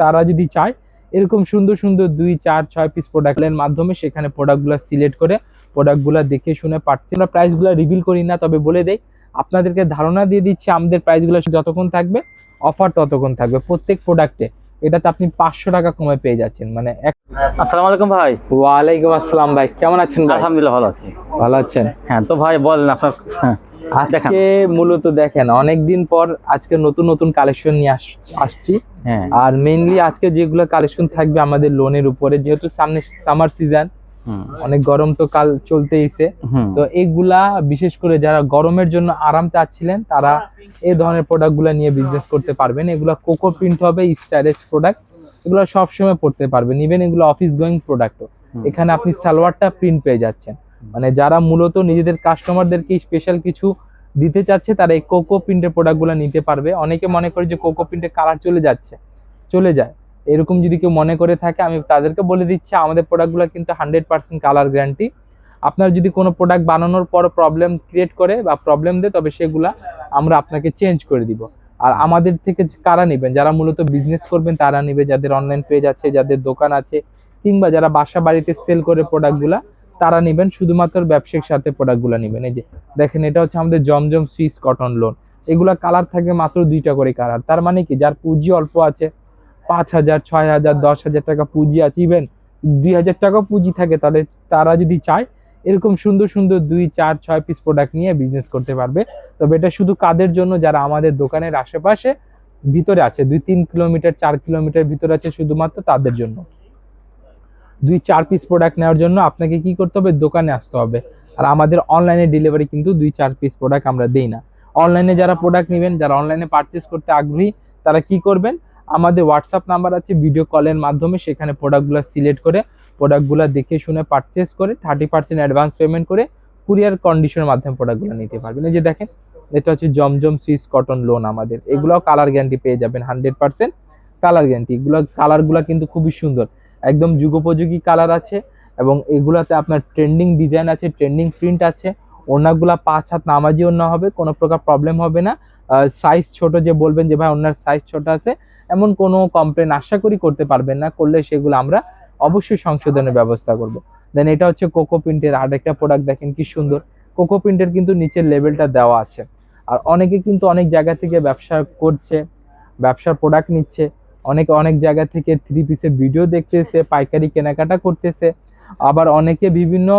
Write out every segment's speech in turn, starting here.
তারা যদি চায় এরকম সুন্দর সুন্দর 2, 4, 6 পিস প্রোডাক্টের মাধ্যমে সেখানে প্রোডাক্টগুলো সিলেক্ট করে প্রোডাক্টগুলো দেখে শুনে পাচ্ছি। আমরা প্রাইসগুলো রিভিল করি না, তবে বলে দেই আপনাদেরকে ধারণা দিয়ে দিচ্ছি আমাদের প্রাইসগুলো যতক্ষণ থাকবে অফার ততক্ষণ থাকবে প্রত্যেক প্রোডাক্টে। এটাতে আপনি 500 টাকা কমে পেয়ে যাচ্ছেন। মানে আসসালামু আলাইকুম ভাই। ওয়ালাইকুম আসসালাম ভাই, কেমন আছেন ভাই? আলহামদুলিল্লাহ ভালো আছি। ভালো আছেন? হ্যাঁ তো ভাই বলেন আপনার। হ্যাঁ আজকে মূলত দেখেন অনেকদিন পর আজকে নতুন নতুন কালেকশন নিয়ে আসছি। হ্যাঁ আর মেইনলি আজকে যেগুলো কালেকশন থাকবে আমাদের লোনের উপরে, যেহেতু সামনে সামার সিজন, অনেক গরম তো কাল চলতেইছে, তো এগুলা বিশেষ করে যারা গরমের জন্য আরাম চাচ্ছিলেন তারা এই ধরনের প্রোডাক্টগুলো নিয়ে বিজনেস করতে পারবেন। এগুলো কোকো প্রিন্ট হবে, স্টাইলিশ প্রোডাক্ট, এগুলো সবসময় পড়তে পারবেন। ইভেন এগুলো অফিস গোয়িং প্রোডাক্টও। এখানে আপনি সালোয়ারটা প্রিন্ট পেয়ে যাচ্ছেন। মানে যারা মূলত নিজেদের কাস্টমারদেরকে স্পেশাল কিছু দিতে চাচ্ছে তারা এই কোকো প্রিন্টের প্রোডাক্টগুলো নিতে পারবে। অনেকে মনে করে যে কোকো প্রিন্টের কালার চলে যায়, এরকম যদি কেউ মনে করে থাকে আমি তাদেরকে বলে দিচ্ছি আমাদের প্রোডাক্টগুলো কিন্তু 100% কালার গ্যারান্টি। আপনার যদি কোনো প্রোডাক্ট বানানোর পর প্রবলেম ক্রিয়েট করে বা প্রবলেম দেয় তবে সেগুলা আমরা আপনাকে চেঞ্জ করে দিব। আর আমাদের থেকে কারা নেবেন? যারা মূলত বিজনেস করবেন তারা নেবে, যাদের অনলাইন পেজ আছে, যাদের দোকান আছে, কিংবা যারা বাসা বাড়িতে সেল করে প্রোডাক্টগুলা তারা নেবেন। শুধুমাত্র ব্যবসায়িক সাথে প্রোডাক্টগুলো নেবেন। এই যে দেখেন, এটা হচ্ছে আমাদের জমজম সুইস কটন লোন। এগুলা কালার থাকে মাত্র 2টা করে কালার। তার মানে কি, যার পুঁজি অল্প আছে, 5,000, 6,000, 10,000 টাকা পুঁজি আছে, ইভেন 2,000 টাকা পুঁজি থাকে, তাহলে তারা যদি চায় এরকম সুন্দর সুন্দর 2, 4, 6 পিস প্রোডাক্ট নিয়ে বিজনেস করতে পারবে। তবে এটা শুধু কাদের জন্য? যারা আমাদের দোকানের আশেপাশে ভিতরে আছে, 2-3 কিলোমিটার 4 কিলোমিটার ভিতরে আছে, শুধুমাত্র তাদের জন্য। 2, 4 পিস প্রোডাক্ট নেওয়ার জন্য আপনাকে কি করতে হবে? দোকানে আসতে হবে। আর আমাদের অনলাইনে ডেলিভারি কিন্তু 2, 4 পিস প্রোডাক্ট আমরা দেই না। অনলাইনে যারা প্রোডাক্ট নেবেন, যারা অনলাইনে পারচেস করতে আগ্রহী, তারা কি করবেন? আমাদের হোয়াটসঅ্যাপ নাম্বার আছে, ভিডিও কলের মাধ্যমে সেখানে প্রোডাক্টগুলো সিলেক্ট করে প্রোডাক্টগুলো দেখে শুনে পারচেস করে 30% অ্যাডভান্স পেমেন্ট করে কুরিয়ার কন্ডিশনের মাধ্যমে প্রোডাক্টগুলো নিতে পারবেন। এই যে দেখেন, এটা হচ্ছে জমজম সুইস কটন লোন আমাদের। এগুলোও কালার গ্যারান্টি পেয়ে যাবেন, 100% কালার গ্যারান্টি। এগুলো কালারগুলো কিন্তু খুবই সুন্দর, একদম যুগোপযোগী কালার আছে, এবং এগুলাতে আপনার ট্রেন্ডিং ডিজাইন আছে, ট্রেন্ডিং প্রিন্ট আছে। ওড়নাগুলা 5 হাত নামাজি ওড়না হবে, কোনো প্রকার প্রবলেম হবে না। সাইজ ছোট যে বলবেন যে ভাই ওড়নার সাইজ ছোট আছে, এমন কোনো কমপ্লেন আশা করি করতে পারবেন না। করলে সেগুলো আমরা অবশ্যই সংশোধনের ব্যবস্থা করব। দেন এটা হচ্ছে কোকো প্রিন্টের আরেকটা প্রোডাক্ট, দেখেন কি সুন্দর। কোকো প্রিন্টের কিন্তু নিচের লেভেলটা দেওয়া আছে। আর অনেকে কিন্তু অনেক জায়গা থেকে ব্যবসা করছে, ব্যবসার প্রোডাক্ট নিচ্ছে, অনেকে অনেক জায়গা থেকে 3 পিসের ভিডিও দেখতেছে, পাইকারি কেনাকাটা করতেছে। আবার অনেকে বিভিন্ন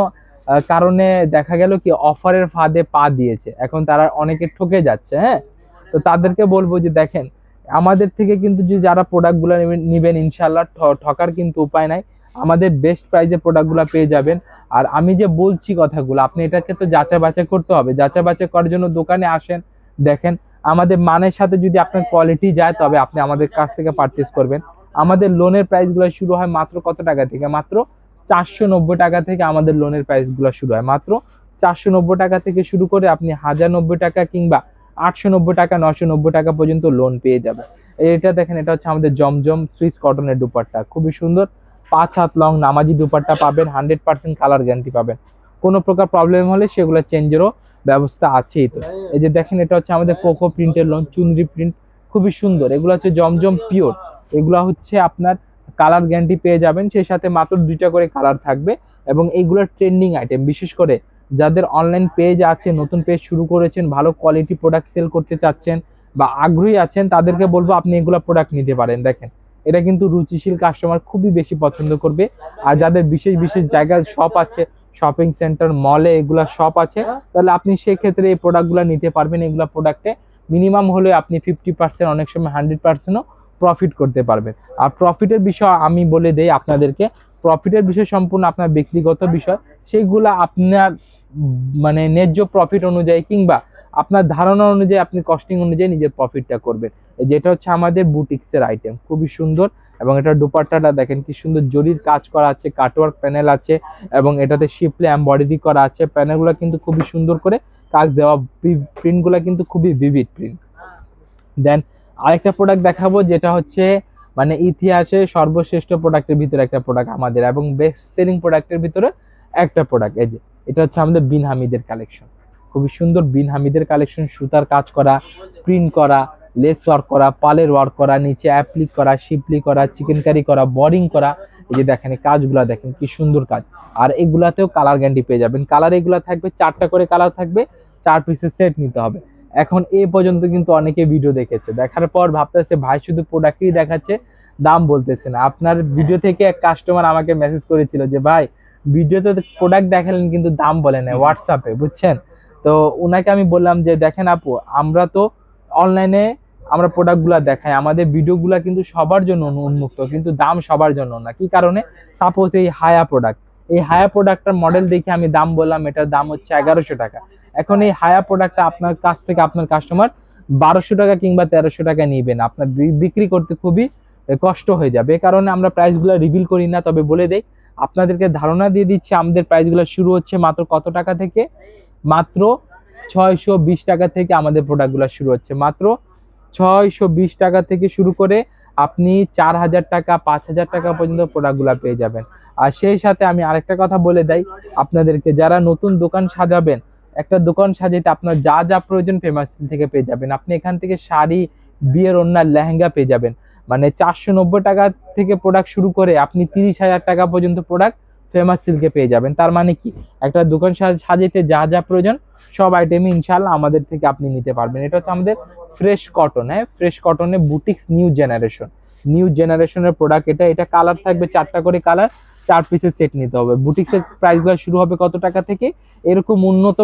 কারণে দেখা গেল কি অফারের ফাঁদে পা দিয়েছে, এখন তারা অনেকে ঠকে যাচ্ছে। হ্যাঁ, তো তাদেরকে বলবো যে দেখেন, আমাদের থেকে কিন্তু যে যারা প্রোডাক্টগুলো নেবেন ইনশাল্লাহ ঠকার কিন্তু উপায় নাই। আমাদের বেস্ট প্রাইসে প্রোডাক্টগুলো পেয়ে যাবেন। আর আমি যে বলছি কথাগুলো, আপনি এটাকে তো যাচাই বাছাই করতে হবে। যাচাই বাছাই করার জন্য দোকানে আসেন, দেখেন আমাদের মানের সাথে যদি আপনার কোয়ালিটি যায় তবে আপনি আমাদের কাছ থেকে পারচেস করবেন। আমাদের লোনের প্রাইসগুলো শুরু হয় মাত্র কত টাকা থেকে? মাত্র 490 টাকা থেকে আমাদের লোনের প্রাইসগুলো শুরু হয়। মাত্র 490 টাকা থেকে শুরু করে আপনি 1090 টাকা কিংবা 890 টাকা, 990 টাকা পর্যন্ত লোন পেয়ে যাবেন। এটা দেখেন, এটা হচ্ছে আমাদের জমজম সুইস কটনের দুপাট্টা, খুবই সুন্দর। 5 হাত লং নামাজি দুপাট্টা পাবেন, 100% কালার গ্যারান্টি পাবেন। কোনো প্রকার প্রবলেম হলে সেগুলো চেঞ্জেরও ব্যবস্থা আছেই। তো এই যে দেখেন, এটা হচ্ছে আমাদের কোকো প্রিন্টের লোন, চুনরি প্রিন্ট, খুবই সুন্দর। এগুলো হচ্ছে জমজম পিওর। এগুলো হচ্ছে আপনার কালার গ্যারান্টি পেয়ে যাবেন, সেই সাথে মাত্র 2টা করে কালার থাকবে। এবং এইগুলোর ট্রেন্ডিং আইটেম, বিশেষ করে যাদের অনলাইন পেজ আছে, নতুন পেজ শুরু করেছেন, ভালো কোয়ালিটি প্রোডাক্ট সেল করতে চাচ্ছেন বা আগ্রহী আছেন, তাদেরকে বলবো আপনি এগুলো প্রোডাক্ট নিতে পারেন। দেখেন, এটা কিন্তু রুচিশীল কাস্টমার খুবই বেশি পছন্দ করবে। আর যাদের বিশেষ বিশেষ জায়গায় শপ আছে, শপিং সেন্টার, মলে এগুলা শপ আছে, তাহলে আপনি সেক্ষেত্রে এই প্রোডাক্টগুলো নিতে পারবেন। এগুলা প্রোডাক্টে মিনিমাম হলে আপনি 50%, অনেক সময় 100%ও প্রফিট করতে পারবেন। আর প্রফিটের বিষয় আমি বলে দেই আপনাদেরকে, প্রফিটের বিষয় সম্পূর্ণ আপনার ব্যক্তিগত বিষয়। সেইগুলা আপনার মানে ন্যায্য প্রফিট অনুযায়ী কিংবা আপনার ধারণা অনুযায়ী, আপনি কস্টিং অনুযায়ী নিজের প্রফিটটা করবেন। যেটা হচ্ছে আমাদের বুটিক্সের আইটেম, খুবই সুন্দর। এবং এটা দুপাট্টাটা দেখেন কি সুন্দর, জরির কাজ করা আছে, কাটওয়ার্ক প্যানেল আছে, এবং এটাতে শিপলে এমব্রয়ডারি করা আছে। প্যানেলগুলো কিন্তু খুবই সুন্দর করে কাজ দেওয়া, প্রিন্টগুলো কিন্তু খুবই ভিভিড প্রিন্ট। দেন আরেকটা প্রোডাক্ট দেখাবো, যেটা হচ্ছে মানে ইতিহাসে সর্বশ্রেষ্ঠ প্রোডাক্টের ভিতরে একটা প্রোডাক্ট আমাদের, এবং বেস্ট সেলিং প্রোডাক্টের ভিতরে একটা প্রোডাক্ট। এই যে এটা হচ্ছে আমাদের বিন হামিদের কালেকশন, খুবই সুন্দর বিন হামিদের কালেকশন, সুতার কাজ করা, প্রিন্ট করা, লেস ওয়ার্ক করা, পালের ওয়ার্ক করা, নিচে অ্যাপ্লিক করা, শিপলি করা, চিকেন কারি করা, বোরিং করা। এই যে দেখেন এই কাজগুলো দেখেন কি সুন্দর কাজ। আর এগুলাতেও কালার গ্যারান্টি পেয়ে যাবেন। কালার এগুলা থাকবে 4টা করে কালার থাকবে, 4 পিসের সেট নিতে হবে। এখন এ পর্যন্ত কিন্তু অনেকে ভিডিও দেখেছে, দেখার পর ভাবতেছে ভাই শুধু প্রোডাক্টই দেখাচ্ছে, দাম বলতেছে না। আপনার ভিডিও থেকে এক কাস্টমার আমাকে মেসেজ করেছিল যে ভাই ভিডিওতে প্রোডাক্ট দেখালেন কিন্তু দাম বলে না হোয়াটসঅ্যাপে, বুঝছেন? তো ওনাকে আমি বললাম যে দেখেন আপু, আমরা তো অনলাইনে আমরা প্রোডাক্টগুলো দেখাই, আমাদের ভিডিওগুলো কিন্তু সবার জন্য উন্মুক্ত, কিন্তু দাম সবার জন্য না। কি কারণে? সাপোজ এই হায়া প্রোডাক্ট, এই হায়া প্রোডাক্টটার মডেল দেখে আমি দাম বললাম, এটার দাম হচ্ছে 1100 টাকা। এখন এই হায়া প্রোডাক্টটা আপনার কাছ থেকে আপনার কাস্টমার 1200 টাকা কিংবা 1300 টাকা নিবেন, আপনার বিক্রি করতে খুবই কষ্ট হয়ে যাবে। এই কারণে আমরা প্রাইসগুলো রিভিল করি না, তবে বলে দেই আপনাদেরকে, ধারণা দিয়ে দিচ্ছি আমাদের প্রাইসগুলো শুরু হচ্ছে মাত্র কত টাকা থেকে? মাত্র 620 টাকা থেকে আমাদের প্রোডাক্টগুলো শুরু হচ্ছে। মাত্র 620 টাকা থেকে শুরু করে আপনি 4000 টাকা 5000 টাকা পর্যন্ত প্রোডাক্টগুলো পেয়ে যাবেন। আর সেই সাথে আমি আরেকটা কথা বলে দেই আপনাদেরকে, যারা নতুন দোকান সাজাবেন, একটা দোকান সাজাতে আপনার যা যা প্রয়োজন ফেমাস সিল্ক থেকে পেয়ে যাবেন। আপনি এখান থেকে শাড়ি, বিয়ের ওড়না, লেহেঙ্গা পেয়ে যাবেন। মানে 490 টাকা থেকে প্রোডাক্ট শুরু করে আপনি 30,000 টাকা পর্যন্ত প্রোডাক্ট ফেমাস সিল্কে পেয়ে যাবেন। তার মানে কি, একটা দোকান সাজাতে যা যা প্রয়োজন সব আইটেমই ইনশাআল্লাহ আমাদের থেকে আপনি নিতে পারবেন। এটা হচ্ছে আমাদের ফ্রেশ কটন, হ্যাঁ ফ্রেশ কটনে বুটিক্স নিউ জেনারেশনের প্রোডাক্ট। এটা কালার থাকবে 4টা করে কালার, 4 পিসের সেট নিতে হবে। বুটিক্সের প্রাইসগুলো শুরু হবে কত টাকা থেকে? এরকম উন্নত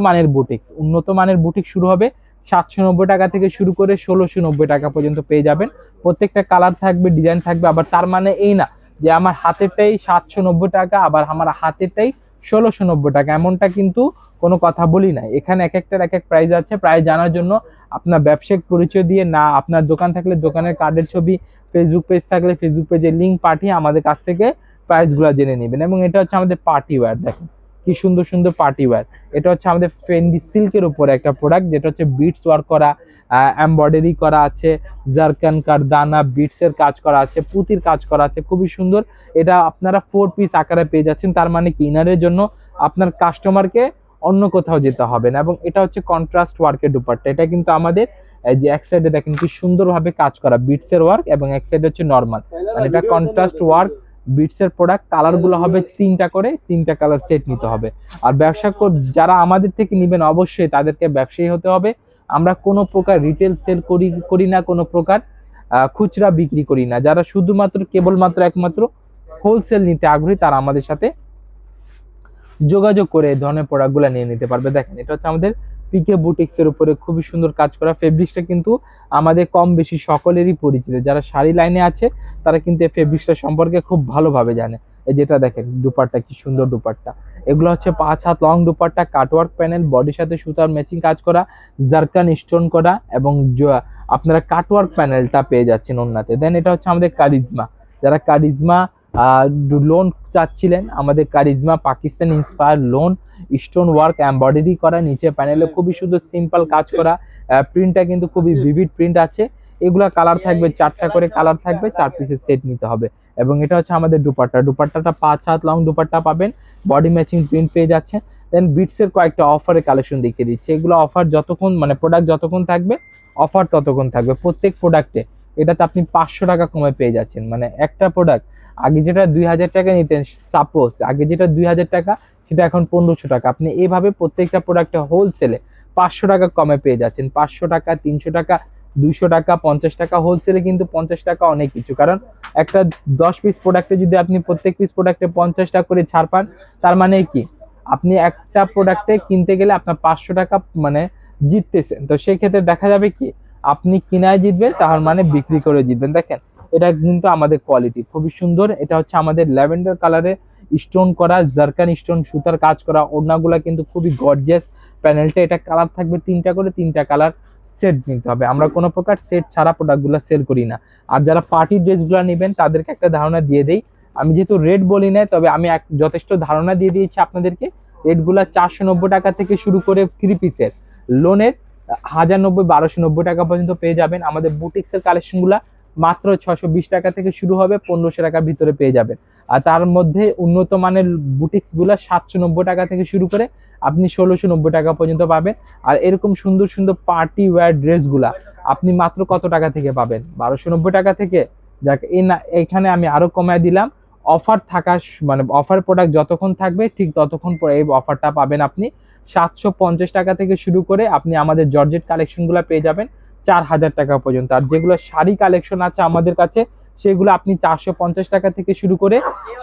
মানের বুটিক্স শুরু হবে 790 টাকা থেকে শুরু করে 1690 টাকা পর্যন্ত পেয়ে যাবেন। প্রত্যেকটা কালার থাকবে, ডিজাইন থাকবে। আবার তার মানে এই না যে আমার হাতেরটাই 790 টাকা আবার আমার হাতেরটাই 1690 টাকা, এমনটা কিন্তু কোনো কথা বলি না। এখানে এক একটার এক এক প্রাইস আছে। প্রাইস জানার জন্য আপনার ব্যবসায়িক পরিচয় দিয়ে, না আপনার দোকান থাকলে দোকানের কার্ডের ছবি, ফেসবুক পেজ থাকলে ফেসবুক পেজের লিঙ্ক পাঠিয়ে আমাদের কাছ থেকে প্রাইসগুলো জেনে নেবেন। এবং এটা হচ্ছে আমাদের পার্টি ওয়্যার, দেখেন কি সুন্দর সুন্দর পার্টি ওয়্যার। এটা হচ্ছে আমাদের ফেন্ডি সিল্কের উপরে একটা প্রোডাক্ট, যেটা হচ্ছে বিটস ওয়ার্ক করা, এমব্রয়ডারি করা আছে, জারকান কারদানা বিটসের কাজ করা আছে, পুঁতির কাজ করা আছে, খুবই সুন্দর। এটা আপনারা 4 পিস আকারে পেয়ে যাচ্ছেন। তার মানে কি, ইনারের জন্য আপনার কাস্টমারকে অন্য কোথাও যেতে হবে না। এবং এটা হচ্ছে কন্ট্রাস্ট ওয়ার্কের দুপাট্টা। এটা কিন্তু আমাদের যে এক সাইডে দেখেন কি সুন্দরভাবে কাজ করা বিটসের ওয়ার্ক, এবং এক সাইডে হচ্ছে নর্মাল, মানে এটা কন্ট্রাস্ট ওয়ার্ক বিটসের প্রোডাক্ট। কালার গুলো হবে 3টা করে, 3টা কালার সেট নিতে হবে। আর ব্যবসা যারা আমাদের থেকে নেবেন অবশ্যই তাদেরকে ব্যবসায়ী হতে হবে। আমরা কোনো প্রকার রিটেল সেল করি না, কোনো প্রকার খুচরা বিক্রি করি না। যারা শুধুমাত্র কেবলমাত্র একমাত্র হোলসেল নিতে আগ্রহী তারা আমাদের সাথে যোগাযোগ করে এই ধরনের প্রোডাক্টগুলো নিয়ে নিতে পারবে। দেখেন এটা হচ্ছে আমাদের পিকে বুটিক্স এর উপরে খুবই সুন্দর কাজ করা। ফেব্রিক্সটা কিন্তু আমাদের কম বেশি সকলেরই পরিচিত। যারা শাড়ি লাইনে আছে তারা কিন্তু এই ফেব্রিক্সটা সম্পর্কে খুব ভালোভাবে জানে। এই যেটা দেখেন দুপাট্টা, কি সুন্দর দুপাট্টা। এগুলো হচ্ছে 5 হাত লং দুপাট্টা, কাটওয়ার্ক প্যানেল, বডির সাথে সুতার ম্যাচিং কাজ করা, জারকান স্টোন করা, এবং আপনারা কাটওয়ার্ক প্যানেলটা পেয়ে যাচ্ছেন ওন্নাতে। দেন এটা হচ্ছে আমাদের কারিজমা। যারা কারিজমা লোন চাচ্ছিলেন, আমাদের charisma Pakistan inspire loan, stone work embroidery করা, নিচে প্যানেলে খুবই শুধু সিম্পল কাজ করা। প্রিন্টটা কিন্তু খুবই ভিভিড প্রিন্ট আছে। এগুলা কালার থাকবে 4টা করে কালার থাকবে, 4 পিসের সেট নিতে হবে। এবং এটা হচ্ছে আমাদের দুপাট্টাটা 5 হাত লং দুপাট্টা পাবেন, বডি ম্যাচিং প্রিন্ট পেয়ে যাচ্ছে। দেন বিটসের কয়েকটা অফারের কালেকশন দেখিয়ে দিচ্ছি। এগুলো অফার যতক্ষণ মানে প্রোডাক্ট যতক্ষণ থাকবে অফার ততক্ষণ থাকবে। প্রত্যেক প্রোডাক্টে এটাতে আপনি 500 টাকা কমে পেয়ে যাচ্ছেন। মানে একটা প্রোডাক্ট আগে যেটা 2000 টাকা নিতেন, সাপোজ আগে যেটা 2000 টাকা সেটা এখন 1500 টাকা। আপনি এইভাবে প্রত্যেকটা প্রোডাক্টে হোলসেলে 500 টাকা কমে পেয়ে যাচ্ছেন। 500 টাকা, 300 টাকা, 200 টাকা, 50 টাকা। হোলসেলে কিন্তু 50 টাকা অনেক কিছু, কারণ একটা 10 পিস প্রোডাক্টে যদি আপনি প্রত্যেক পিস প্রোডাক্টে 50 টাকা করে ছাড় পান, তার মানে কি আপনি একটা প্রোডাক্টে কিনতে গেলে আপনার 500 টাকা মানে জিততেছেন। তো সেই ক্ষেত্রে দেখা যাবে কি আপনি কিনায় জিতবেন, তার মানে বিক্রি করে জিতবেন। দেখেন এটা কিন্তু আমাদের কোয়ালিটি খুবই সুন্দর। এটা হচ্ছে আমাদের ল্যাভেন্ডার কালারে স্টোন করা, জারকান স্টোন সুতার কাজ করা। ওড়নাগুলা কিন্তু খুবই গর্জিয়াস প্যানেলটা। এটা কালার থাকবে 3টা করে, 3টা কালার সেট নিতে হবে। আমরা কোনো প্রকার সেট ছাড়া প্রোডাক্টগুলো সেল করি না। আর যারা পার্টি ড্রেসগুলো নেবেন তাদেরকে একটা ধারণা দিয়ে দেই, আমি যেহেতু রেট বলি না, তবে আমি যথেষ্ট ধারণা দিয়ে দিয়েছি আপনাদেরকে। রেটগুলা 490 টাকা থেকে শুরু করে 3 পিসের লোনের 1090 1290 টাকা পর্যন্ত পেয়ে যাবেন। আমাদের বুটিক্সের কালেকশনগুলা মাত্র 620 টাকা থেকে শুরু হবে, 1500 টাকার ভিতরে পেয়ে যাবেন। আর তার মধ্যে উন্নত মানের বুটিক্স গুলা 790 টাকা থেকে শুরু করে আপনি 1690 টাকা পর্যন্ত পাবেন। আর এরকম সুন্দর সুন্দর পার্টি ওয়্যার ড্রেস গুলা আপনি মাত্র কত টাকা থেকে পাবেন? 1290 টাকা থেকে। যাক এখানে আমি আরো কমায় দিলাম। অফার থাকা মানে অফার প্রোডাক্ট যতক্ষণ থাকবে ঠিক ততক্ষণ পরে এই অফারটা পাবেন আপনি। 750 টাকা থেকে শুরু করে আপনি আমাদের জর্জেট কালেকশনগুলো পেয়ে যাবেন 4000 টাকা পর্যন্ত। আর যেগুলো শাড়ি কালেকশন আছে আমাদের কাছে সেগুলো আপনি 450 টাকা থেকে শুরু করে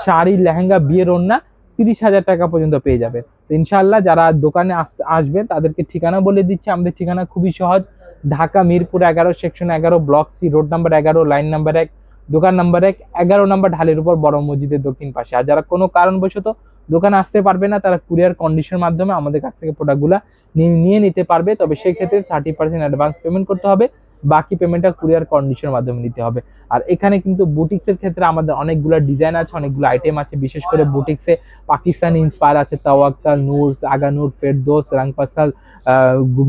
শাড়ি, লেহেঙ্গা, বিয়ের ওড়না 30,000 টাকা পর্যন্ত পেয়ে যাবেন। তো ইনশাআল্লাহ যারা দোকানে আসবেন তাদেরকে ঠিকানা বলে দিচ্ছি। আমাদের ঠিকানা খুবই সহজ, Dhaka Mirpur 11 section 11 block C road number 11 line number 1 দোকান নাম্বার 1 11 নাম্বার ঢালের উপর বড় মসজিদের দক্ষিণ পাশে। আর যারা কোনো কারণবশত দোকানে আসতে পারবে না তারা কুরিয়ার কন্ডিশনের মাধ্যমে আমাদের কাছ থেকে প্রোডাক্টগুলো নিয়ে নিতে পারবে। তবে সেই ক্ষেত্রে 30% অ্যাডভান্স পেমেন্ট করতে হবে, বাকি পেমেন্টটা কুরিয়ার কন্ডিশনের মাধ্যমে নিতে হবে। আর এখানে কিন্তু বুটিক্সের ক্ষেত্রে আমাদের অনেকগুলো ডিজাইন আছে, অনেকগুলো আইটেম আছে। বিশেষ করে বুটিক্সে পাকিস্তানি ইন্সপায়ার আছে, তাওয়াক্কাল, নূর, আগানুর, ফেরদৌস, রাংপাসাল,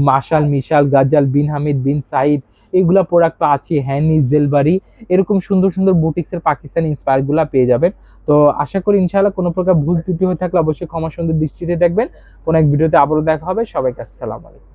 মাশাল, মিশাল, গাজাল, বিন হামিদ, বিন সাইদ, এইগুলা প্রোডাক্ট আছে। হ্যানি, জেলবারি, এরকম সুন্দর সুন্দর বুটিক্সের পাকিস্তানি ইন্সপায়ার গুলা পেয়ে যাবেন। তো আশা করি ইনশাআল্লাহ কোনো প্রকার ভুল ত্রুটি হয়ে থাকলে অবশ্যই ক্ষমা সুন্দর দৃষ্টিতে দেখবেন। কোনো এক ভিডিওতে আবারও দেখা হবে। সবাইকে আসসালামু আলাইকুম।